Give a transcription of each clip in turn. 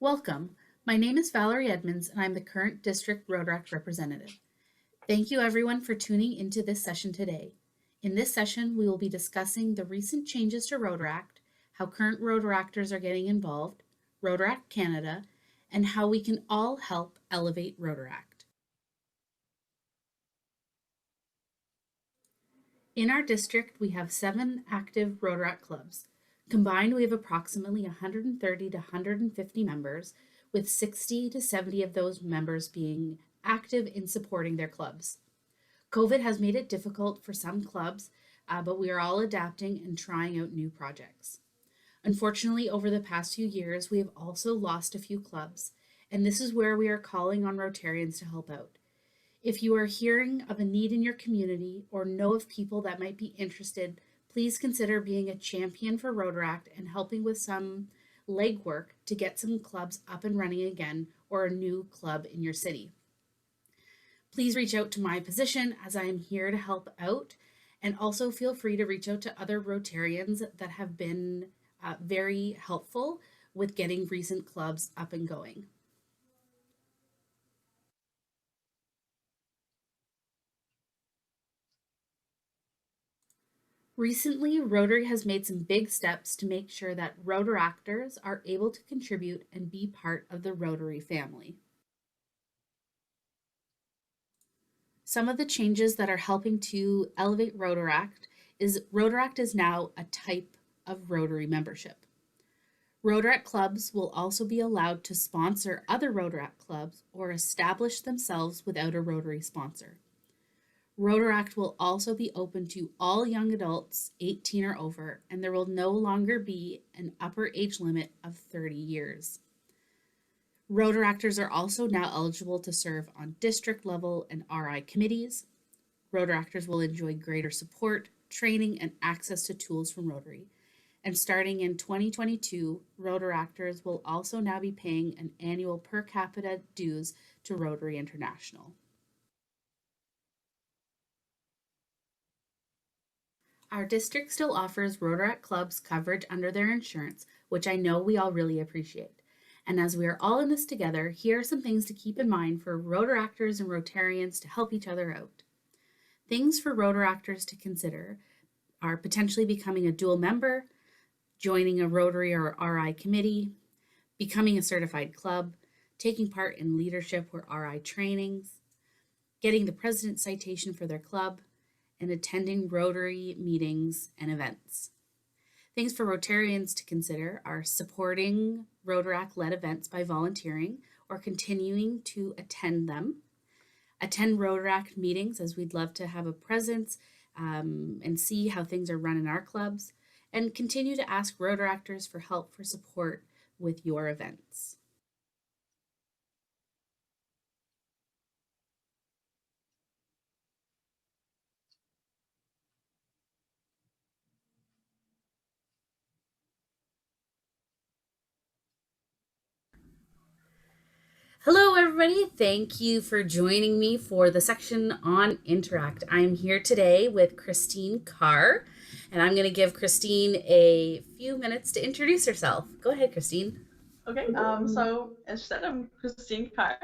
Welcome. My name is Valerie Edmonds, and I'm the current District Rotaract representative. Thank you, everyone, for tuning into this session today. In this session, we will be discussing the recent changes to Rotaract, how current Rotaractors are getting involved, Rotaract Canada, and how we can all help elevate Rotaract. In our district, we have 7 active Rotaract clubs. Combined, we have approximately 130 to 150 members, with 60 to 70 of those members being active in supporting their clubs. COVID has made it difficult for some clubs, but we are all adapting and trying out new projects. Unfortunately, over the past few years, we have also lost a few clubs, and this is where we are calling on Rotarians to help out. If you are hearing of a need in your community or know of people that might be interested, please consider being a champion for Rotaract and helping with some legwork to get some clubs up and running again or a new club in your city. Please reach out to my position as I am here to help out, and also feel free to reach out to other Rotarians that have been very helpful with getting recent clubs up and going. Recently, Rotary has made some big steps to make sure that Rotaractors are able to contribute and be part of the Rotary family. Some of the changes that are helping to elevate Rotaract is now a type of Rotary membership. Rotaract clubs will also be allowed to sponsor other Rotaract clubs or establish themselves without a Rotary sponsor. Rotaract will also be open to all young adults 18 or over, and there will no longer be an upper age limit of 30 years. Rotaractors are also now eligible to serve on district level and RI committees. Rotaractors will enjoy greater support, training, and access to tools from Rotary. And starting in 2022, Rotaractors will also now be paying an annual per capita dues to Rotary International. Our district still offers Rotaract clubs coverage under their insurance, which I know we all really appreciate. And as we are all in this together, here are some things to keep in mind for Rotaractors and Rotarians to help each other out. Things for Rotaractors to consider are potentially becoming a dual member, joining a Rotary or RI committee, becoming a certified club, taking part in leadership or RI trainings, getting the president's citation for their club, and attending Rotary meetings and events. Things for Rotarians to consider are supporting Rotaract-led events by volunteering or continuing to attend them. Attend Rotaract meetings, as we'd love to have a presence and see how things are run in our clubs. And continue to ask Rotaractors for help for support with your events. Hello, everybody. Thank you for joining me for the section on Interact. I'm here today with Christine Carr, and I'm going to give Christine a few minutes to introduce herself. Go ahead, Christine. Okay, so as said, I'm Christine Carr.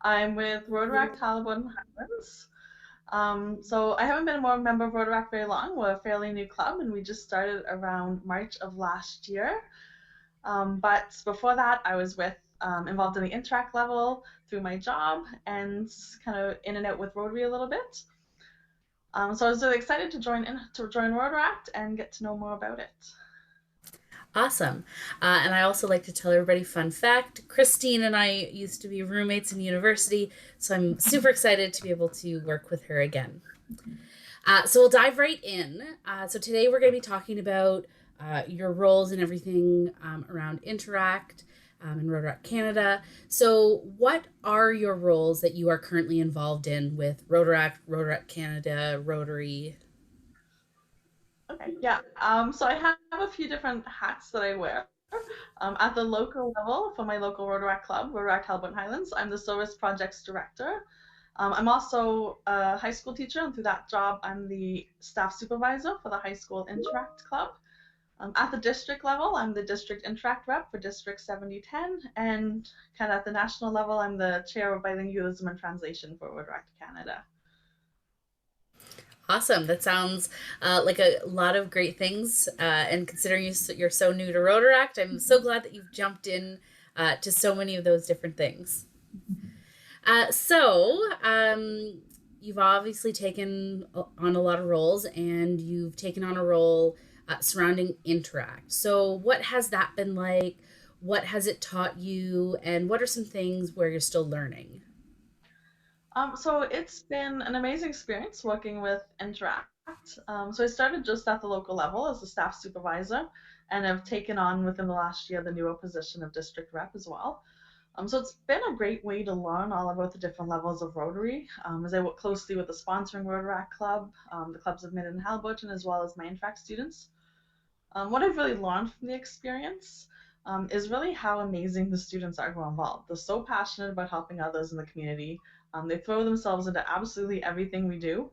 I'm with Rotaract Halliburton Highlands. So I haven't been a member of Rotaract very long. We're a fairly new club, and we just started around March of last year. But before that, I was involved in the Interact level through my job and kind of in and out with Rotary a little bit. So I was really excited to join Rotaract and get to know more about it. Awesome. And I also like to tell everybody, fun fact, Christine and I used to be roommates in university, so I'm super excited to be able to work with her again. So we'll dive right in. So today we're going to be talking about your roles and everything around Interact in Rotaract Canada. So what are your roles that you are currently involved in with Rotaract, Rotaract Canada, Rotary? Okay, yeah. So I have a few different hats that I wear. At the local level, for my local Rotaract club, Rotaract Halliburton Highlands, I'm the Service Projects Director. I'm also a high school teacher, and through that job, I'm the staff supervisor for the high school Interact Club. At the district level, I'm the district interact rep for District 7010, and kind of at the national level, I'm the chair of bilingualism and translation for Rotaract Canada. Awesome. That sounds like a lot of great things. And considering you're so new to Rotaract, I'm so glad that you've jumped in to so many of those different things. So, you've obviously taken on a lot of roles and you've taken on a role surrounding Interact. So, what has that been like? What has it taught you? And what are some things where you're still learning? So it's been an amazing experience working with Interact. So I started just at the local level as a staff supervisor, and have taken on within the last year the newer position of district rep as well. So it's been a great way to learn all about the different levels of Rotary, as I work closely with the sponsoring Rotaract Club, the clubs of Mid and Haliburton, as well as my Interact students. What I've really learned from the experience is really how amazing the students are who are involved. They're so passionate about helping others in the community. They throw themselves into absolutely everything we do.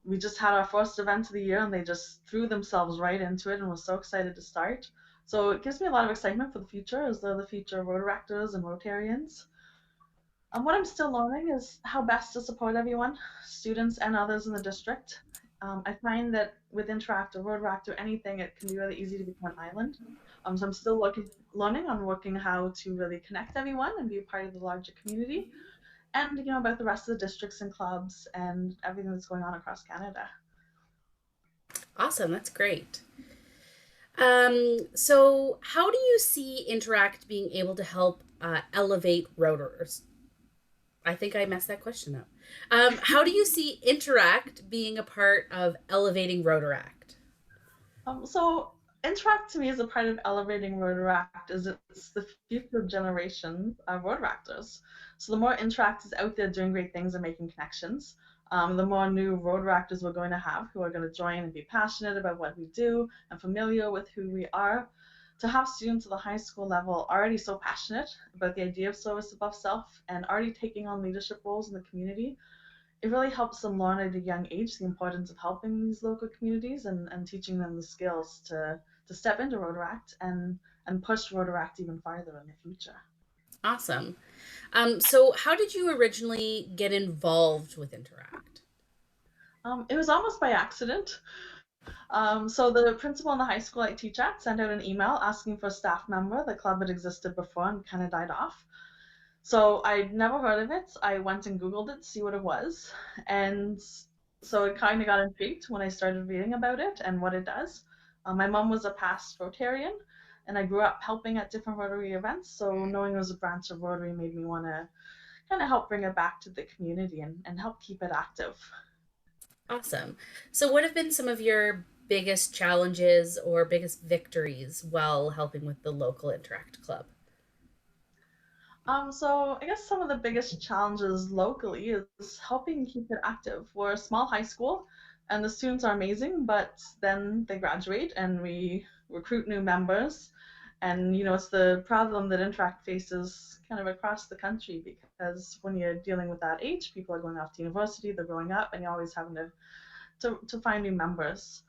We just had our first event of the year and they just threw themselves right into it and was so excited to start. So it gives me a lot of excitement for the future as they're the future Rotaractors and Rotarians. What I'm still learning is how best to support everyone, students and others in the district. I find that with Interact or Rotaract or anything, it can be really easy to become an island. So I'm still learning on working how to really connect everyone and be a part of the larger community, and about the rest of the districts and clubs and everything that's going on across Canada. Awesome. That's great. So, how do you see Interact being able to help elevate rotors? I think I messed that question up. How do you see Interact being a part of elevating Rotaract? So Interact to me is a part of elevating Rotaract is it's the future generation of Rotaractors. So the more Interact is out there doing great things and making connections, the more new Rotaractors we're going to have who are going to join and be passionate about what we do and familiar with who we are. To have students at the high school level already so passionate about the idea of service above self and already taking on leadership roles in the community, it really helps them learn at a young age the importance of helping these local communities and teaching them the skills to step into Rotaract and push Rotaract even farther in the future. Awesome. So, how did you originally get involved with Interact? It was almost by accident. So the principal in the high school I teach at sent out an email asking for a staff member. The club had existed before and kind of died off. So I'd never heard of it. I went and Googled it to see what it was. And so it kind of got intrigued when I started reading about it and what it does. My mom was a past Rotarian, and I grew up helping at different Rotary events. So knowing it was a branch of Rotary made me want to kind of help bring it back to the community and help keep it active. Awesome. So, what have been some of your biggest challenges or biggest victories while helping with the local Interact Club? So I guess some of the biggest challenges locally is helping keep it active. We're a small high school and the students are amazing, but then they graduate and we recruit new members. And it's the problem that Interact faces kind of across the country because when you're dealing with that age, people are going off to university, they're growing up, and you're always having to find new members.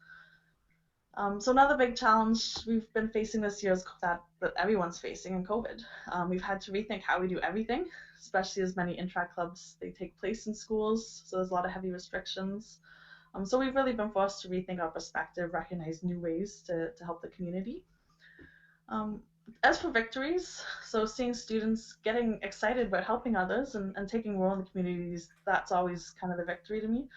So another big challenge we've been facing this year is that everyone's facing in COVID. We've had to rethink how we do everything, especially as many Interact clubs they take place in schools, so there's a lot of heavy restrictions. So we've really been forced to rethink our perspective, recognize new ways to help the community. Um, as for victories, so seeing students getting excited about helping others and taking role in the communities, that's always kind of the victory to me.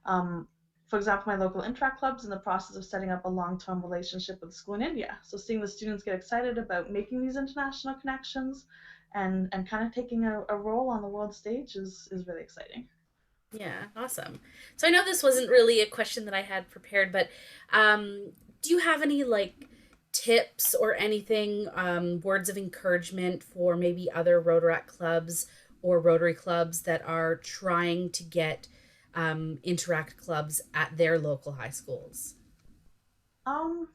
Um, for example, my local Interact club's in the process of setting up a long-term relationship with a school in India. So seeing the students get excited about making these international connections and kind of taking a role on the world stage is really exciting. Yeah, awesome. So I know this wasn't really a question that I had prepared, but do you have any like tips or anything, words of encouragement for maybe other Rotaract clubs or Rotary clubs that are trying to get Interact clubs at their local high schools? Um,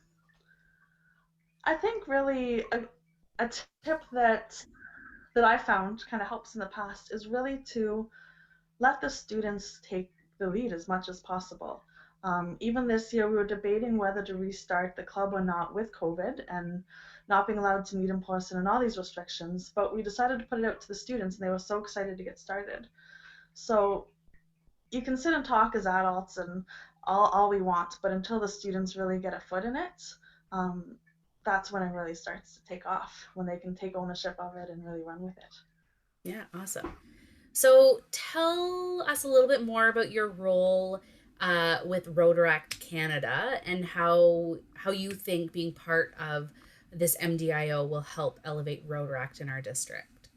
I think really a tip that I found kind of helps in the past is really to let the students take the lead as much as possible. Even this year, we were debating whether to restart the club or not with COVID and not being allowed to meet in person and all these restrictions. But we decided to put it out to the students, and they were so excited to get started. So you can sit and talk as adults and all we want, but until the students really get a foot in it, um, that's when it really starts to take off, when they can take ownership of it and really run with it. Yeah, awesome. So tell us a little bit more about your role with Rotaract Canada and how you think being part of this MDIO will help elevate Rotaract in our district.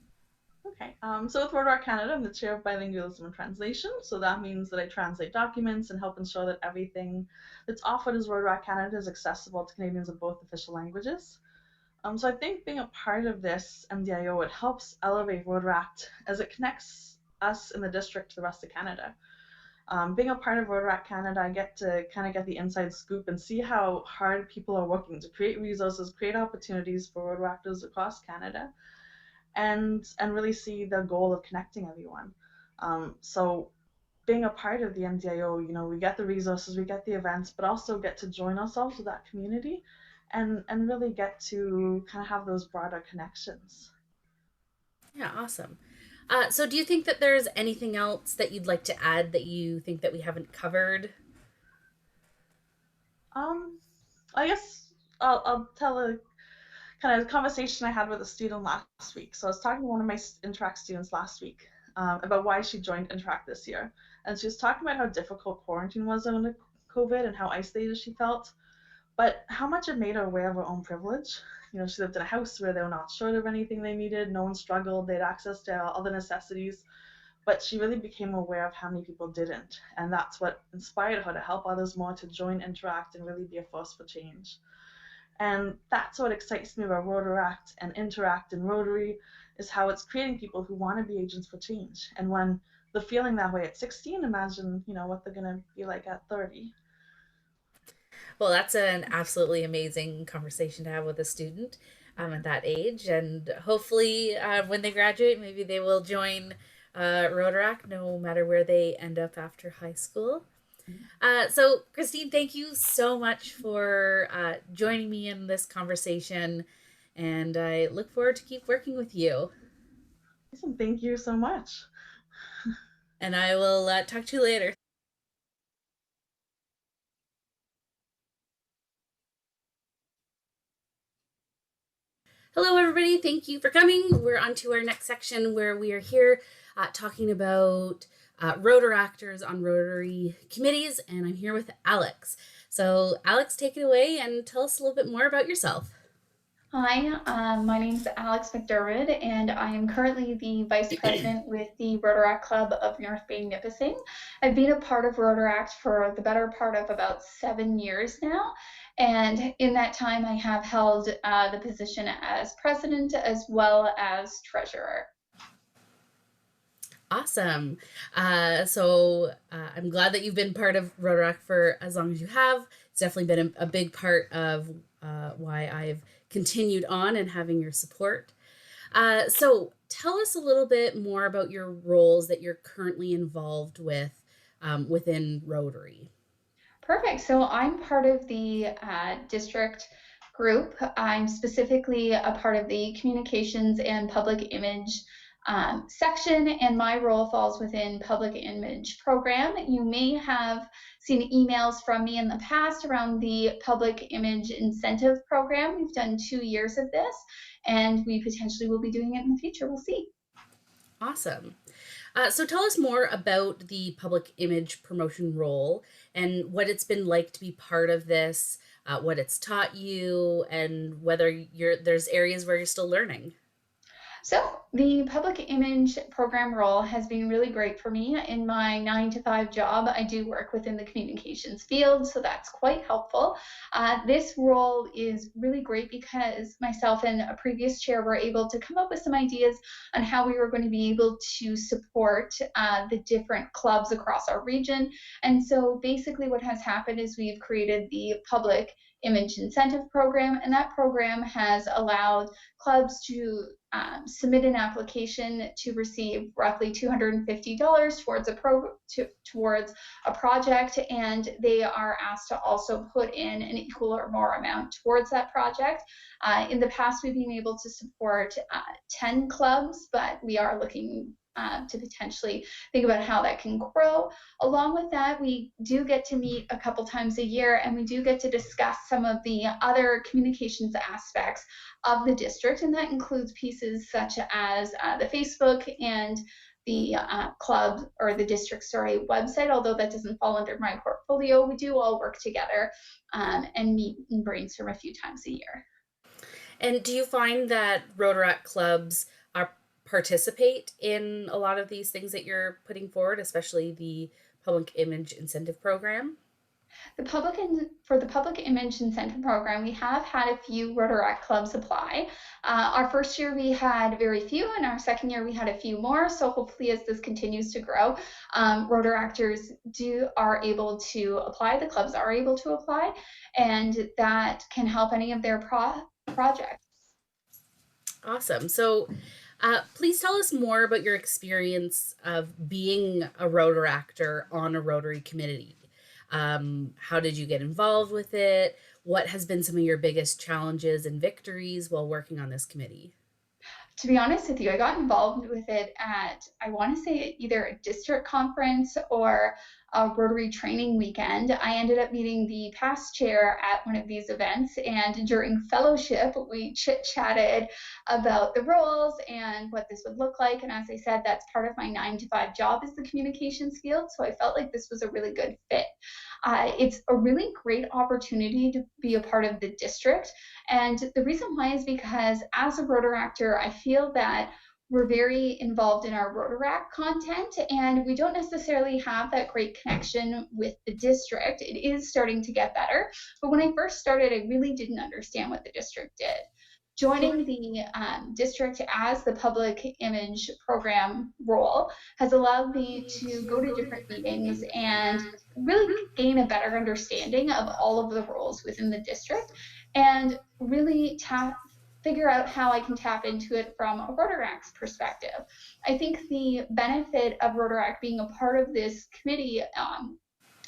Okay, so with Rotaract Canada, I'm the chair of bilingualism and translation. So that means that I translate documents and help ensure that everything that's offered as Rotaract Canada is accessible to Canadians of both official languages. So I think being a part of this MDIO, it helps elevate Rotaract as it connects us in the district to the rest of Canada. Being a part of Rotaract Canada, I get to kind of get the inside scoop and see how hard people are working to create resources, create opportunities for Rotaractors across Canada, and really see the goal of connecting everyone. So being a part of the MDIO, we get the resources, we get the events, but also get to join ourselves with that community and really get to kind of have those broader connections. Yeah, awesome. So do you think that there's anything else that you'd like to add that you think that we haven't covered? Um, I guess I'll tell a kind of conversation I had with a student last week. So I was talking to one of my Interact students last week about why she joined Interact this year. And she was talking about how difficult quarantine was under COVID and how isolated she felt, but how much it made her aware of her own privilege. She lived in a house where they were not short of anything they needed, no one struggled, they had access to all the necessities, but she really became aware of how many people didn't. And that's what inspired her to help others more, to join Interact and really be a force for change. And that's what excites me about Rotaract and Interact and Rotary, is how it's creating people who want to be agents for change. And when they're feeling that way at 16, imagine, what they're going to be like at 30. Well, that's an absolutely amazing conversation to have with a student at that age. And hopefully, when they graduate, maybe they will join Rotaract no matter where they end up after high school. So, Christine, thank you so much for joining me in this conversation. And I look forward to keep working with you. Awesome. Thank you so much. And I will talk to you later. Hello, everybody. Thank you for coming. We're on to our next section where we are here talking about Rotaractors on Rotary committees, and I'm here with Alex. So, Alex, take it away and tell us a little bit more about yourself. Hi, my name is Alex McDermott, and I am currently the Vice President with the Rotaract Club of North Bay Nipissing. I've been a part of Rotaract for the better part of about 7 years now, and in that time I have held the position as President as well as Treasurer. Awesome. I'm glad that you've been part of Rotaract for as long as you have. It's definitely been a big part of why I've continued on and having your support. So tell us a little bit more about your roles that you're currently involved with within Rotary. Perfect. So I'm part of the district group. I'm specifically a part of the communications and public image section, and my role falls within public image program. You may have seen emails from me in the past around the public image incentive program. We've done 2 years of this, and we potentially will be doing it in the future. We'll see. Awesome. So tell us more about the public image promotion role and what it's been like to be part of this, what it's taught you, and whether there's areas where you're still learning. So the public image program role has been really great for me. In my 9 to 5 job, I do work within the communications field, so that's quite helpful. This role is really great because myself and a previous chair were able to come up with some ideas on how we were going to be able to support the different clubs across our region. And so basically what has happened is we've created the public Image Incentive Program, and that program has allowed clubs to submit an application to receive roughly $250 towards a project, and they are asked to also put in an equal or more amount towards that project. In the past, we've been able to support 10 clubs, but we are looking to potentially think about how that can grow. Along with that, we do get to meet a couple times a year, and we do get to discuss some of the other communications aspects of the district, and that includes pieces such as the Facebook and the club or the district website. Although that doesn't fall under my portfolio, we do all work together and meet and brainstorm a few times a year. And do you find that Rotaract clubs are participate in a lot of these things that you're putting forward, especially the public image incentive program? For the Public Image Incentive Program, we have had a few Rotaract clubs apply. Our first year we had very few, and our second year we had a few more. So hopefully, as this continues to grow, Rotaractors are able to apply. The clubs are able to apply, and that can help any of their projects. Awesome. So, please tell us more about your experience of being a Rotaractor on a Rotary committee. How did you get involved with it? What has been some of your biggest challenges and victories while working on this committee? To be honest with you, I got involved with it at, I want to say, either a district conference or a Rotary training weekend. I ended up meeting the past chair at one of these events, and during fellowship, we chit-chatted about the roles and what this would look like. And as I said, that's part of my 9-to-5 job is the communications field, so I felt like this was a really good fit. It's a really great opportunity to be a part of the district. And the reason why is because as a Rotaractor, I feel that we're very involved in our Rotaract content, and we don't necessarily have that great connection with the district. It is starting to get better, but when I first started, I really didn't understand what the district did. Joining the district as the public image program role has allowed me to go to different meetings and really gain a better understanding of all of the roles within the district, and really figure out how I can tap into it from a Rotaract's perspective. I think the benefit of Rotaract being a part of this committee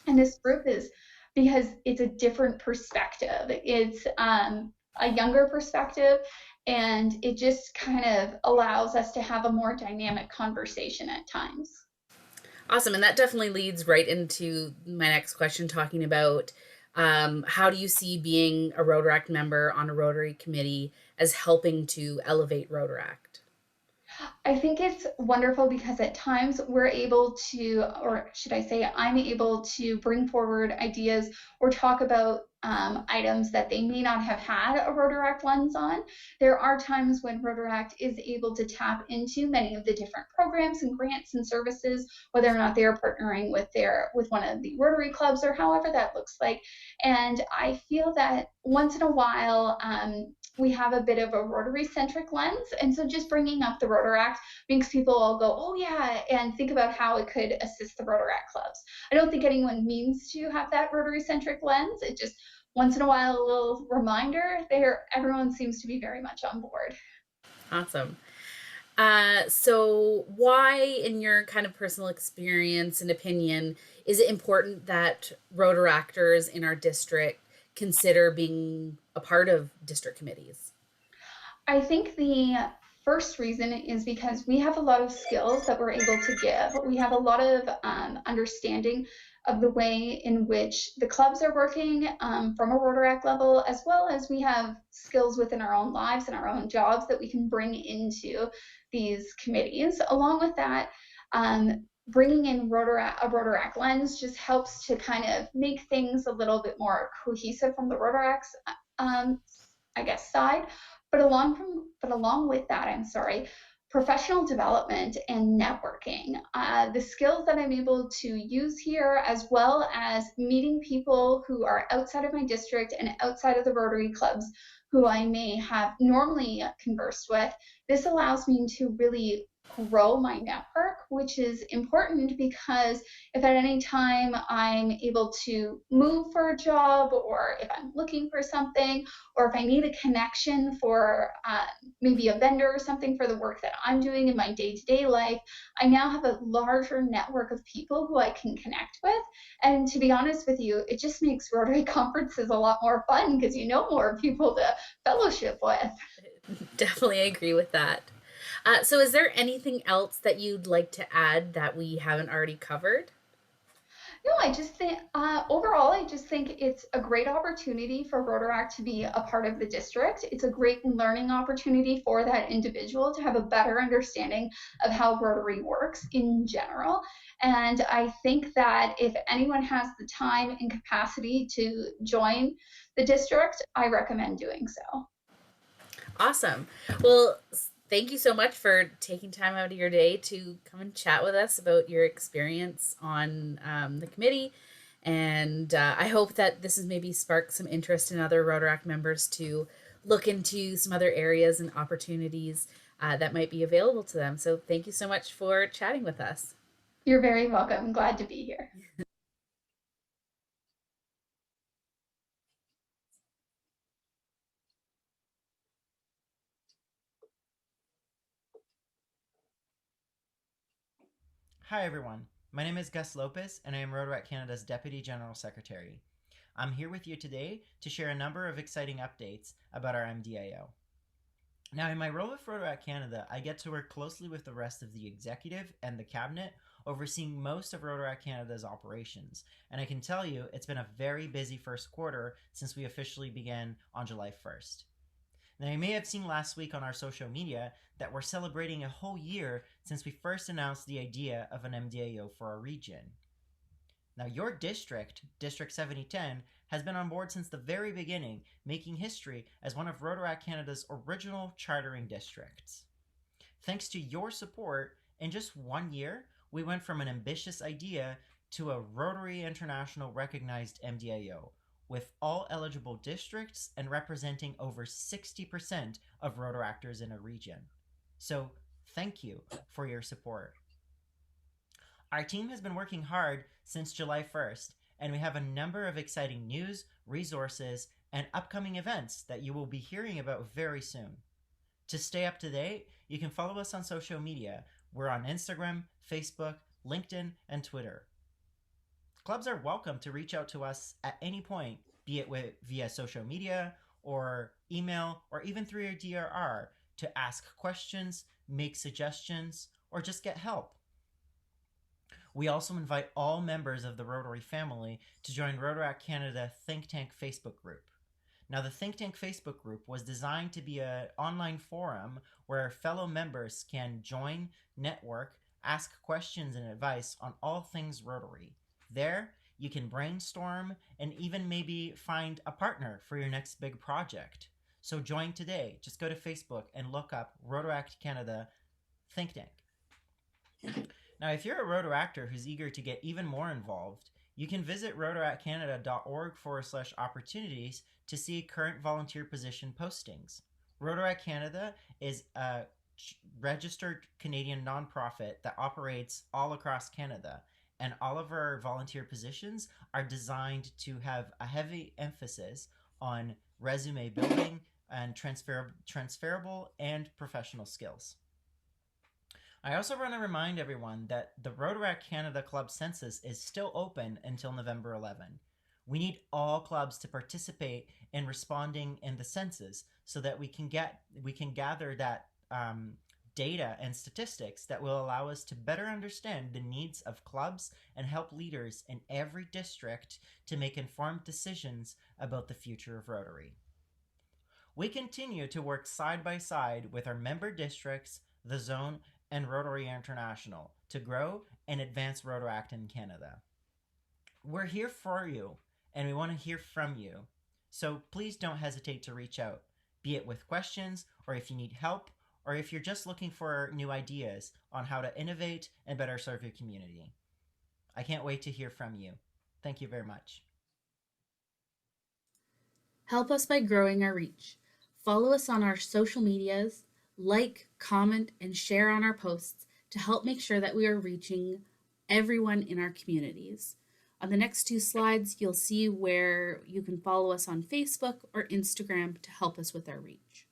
and this group is because it's a different perspective. It's a younger perspective, and it just kind of allows us to have a more dynamic conversation at times. Awesome. And that definitely leads right into my next question, talking about how do you see being a Rotaract member on a Rotary committee as helping to elevate Rotaract? I think it's wonderful because at times we're able to, or should I say, I'm able to bring forward ideas or talk about items that they may not have had a Rotaract lens on. There are times when Rotaract is able to tap into many of the different programs and grants and services, whether or not they're partnering with one of the Rotary clubs or however that looks like. And I feel that once in a while, we have a bit of a Rotary-centric lens, and so just bringing up the Rotaract makes people all go, oh yeah, and think about how it could assist the Rotaract clubs. I don't think anyone means to have that Rotary-centric lens. It just, once in a while, a little reminder there, everyone seems to be very much on board. Awesome. So why, in your kind of personal experience and opinion, is it important that Rotaractors in our district consider being a part of district committees? I think the first reason is because we have a lot of skills that we're able to give. We have a lot of understanding of the way in which the clubs are working from a Rotaract level, as well as we have skills within our own lives and our own jobs that we can bring into these committees. Along with that, bringing in a Rotaract lens just helps to kind of make things a little bit more cohesive from the Rotaract's side. But along with that, professional development and networking. The skills that I'm able to use here, as well as meeting people who are outside of my district and outside of the Rotary clubs who I may have normally conversed with, this allows me to really grow my network which is important because if at any time I'm able to move for a job, or if I'm looking for something, or if I need a connection for maybe a vendor or something for the work that I'm doing in my day to day life, I now have a larger network of people who I can connect with. And to be honest with you, it just makes Rotary conferences a lot more fun because you know more people to fellowship with. Definitely agree with that. So, is there anything else that you'd like to add that we haven't already covered? No, I just think overall, I just think it's a great opportunity for Rotaract to be a part of the district. It's a great learning opportunity for that individual to have a better understanding of how Rotary works in general. And I think that if anyone has the time and capacity to join the district, I recommend doing so. Awesome. Well, thank you so much for taking time out of your day to come and chat with us about your experience on the committee. And I hope that this has maybe sparked some interest in other Rotaract members to look into some other areas and opportunities that might be available to them. So thank you so much for chatting with us. You're very welcome. I'm glad to be here. Hi everyone, my name is Gus Lopez and I am Rotaract Canada's Deputy General Secretary. I'm here with you today to share a number of exciting updates about our MDIO. Now, in my role with Rotaract Canada, I get to work closely with the rest of the executive and the cabinet, overseeing most of Rotaract Canada's operations. And I can tell you, it's been a very busy first quarter since we officially began on July 1st. Now, you may have seen last week on our social media that we're celebrating a whole year since we first announced the idea of an MDAO for our region. Now, your district, District 7010, has been on board since the very beginning, making history as one of Rotaract Canada's original chartering districts. Thanks to your support, in just 1 year, we went from an ambitious idea to a Rotary International recognized MDAO, with all eligible districts and representing over 60% of Rotaractors in a region. So, thank you for your support. Our team has been working hard since July 1st, and we have a number of exciting news, resources, and upcoming events that you will be hearing about very soon. To stay up to date, you can follow us on social media. We're on Instagram, Facebook, LinkedIn, and Twitter. Clubs are welcome to reach out to us at any point, be it via social media or email or even through your DRR to ask questions, make suggestions, or just get help. We also invite all members of the Rotary family to join Rotaract Canada Think Tank Facebook group. Now, the Think Tank Facebook group was designed to be an online forum where fellow members can join, network, ask questions and advice on all things Rotary. There, you can brainstorm and even maybe find a partner for your next big project. So join today. Just go to Facebook and look up Rotaract Canada Think Tank. Now, if you're a Rotaractor who's eager to get even more involved, you can visit rotaractcanada.org/opportunities to see current volunteer position postings. Rotaract Canada is a registered Canadian nonprofit that operates all across Canada, and all of our volunteer positions are designed to have a heavy emphasis on resume building and transferable and professional skills. I also want to remind everyone that the Rotaract Canada Club Census is still open until November 11. We need all clubs to participate in responding in the census so that we can gather that data and statistics that will allow us to better understand the needs of clubs and help leaders in every district to make informed decisions about the future of Rotary. We continue to work side by side with our member districts, the zone, and Rotary International to grow and advance Rotaract in Canada. We're here for you, and we want to hear from you. So please don't hesitate to reach out, be it with questions, or if you need help, or if you're just looking for new ideas on how to innovate and better serve your community. I can't wait to hear from you. Thank you very much. Help us by growing our reach. Follow us on our social medias, like, comment, and share on our posts to help make sure that we are reaching everyone in our communities. On the next 2 slides, you'll see where you can follow us on Facebook or Instagram to help us with our reach.